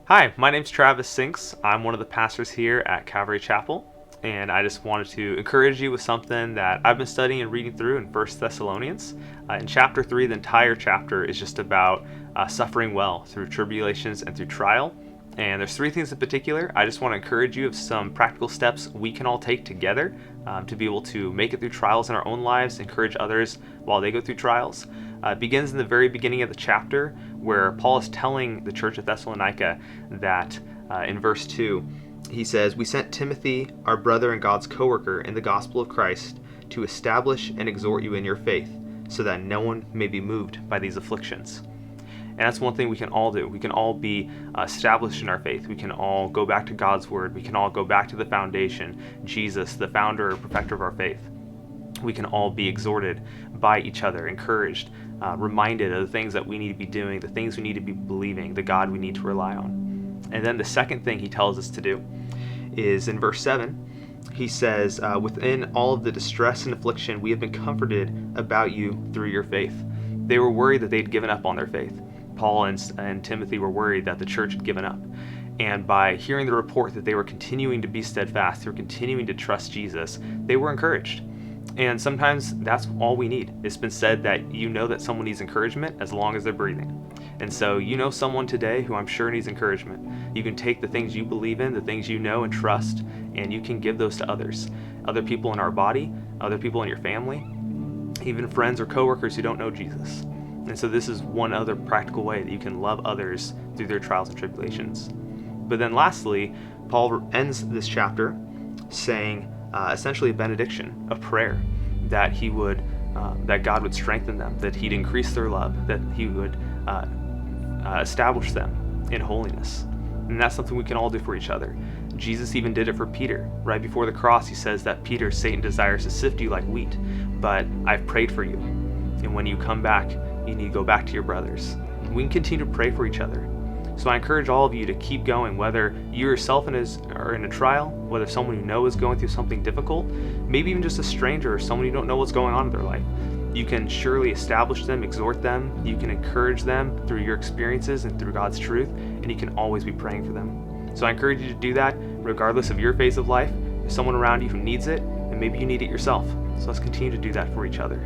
Hi, my name's Travis Sinks. I'm one of the pastors here at Calvary Chapel, and I just wanted to encourage you with something that I've been studying and reading through in 1 Thessalonians. In chapter 3, the entire chapter is just about suffering well through tribulations and through trial. And there's three things in particular. I just want to encourage you of some practical steps we can all take together to be able to make it through trials in our own lives, encourage others while they go through trials. It begins in the very beginning of the chapter where Paul is telling the church of Thessalonica that in verse 2, he says, "We sent Timothy, our brother and God's co-worker in the gospel of Christ, to establish and exhort you in your faith, so that no one may be moved by these afflictions." And that's one thing we can all do. We can all be established in our faith. We can all go back to God's word. We can all go back to the foundation, Jesus, the founder and perfecter of our faith. We can all be exhorted by each other, encouraged, reminded of the things that we need to be doing, the things we need to be believing, the God we need to rely on. And then the second thing he tells us to do is in verse 7, he says, "Within all of the distress and affliction, we have been comforted about you through your faith." They were worried that they'd given up on their faith. Paul and Timothy were worried that the church had given up. And by hearing the report that they were continuing to be steadfast, they were continuing to trust Jesus, they were encouraged. And sometimes that's all we need. It's been said that you know that someone needs encouragement as long as they're breathing. And so you know someone today who I'm sure needs encouragement. You can take the things you believe in, the things you know and trust, and you can give those to others. Other people in our body, other people in your family, even friends or coworkers who don't know Jesus. And so this is one other practical way that you can love others through their trials and tribulations. But then lastly, Paul ends this chapter saying essentially a benediction, a prayer, that he would, that God would strengthen them, that he'd increase their love, that he would establish them in holiness. And that's something we can all do for each other. Jesus even did it for Peter. Right before the cross, he says that, "Peter, Satan desires to sift you like wheat, but I've prayed for you. And when you come back, you need to go back to your brothers." We can continue to pray for each other. So I encourage all of you to keep going, whether you yourself are in a trial, whether someone you know is going through something difficult, maybe even just a stranger or someone you don't know what's going on in their life. You can surely establish them, exhort them, you can encourage them through your experiences and through God's truth, and you can always be praying for them. So I encourage you to do that regardless of your phase of life. There's someone around you who needs it, and maybe you need it yourself. So let's continue to do that for each other.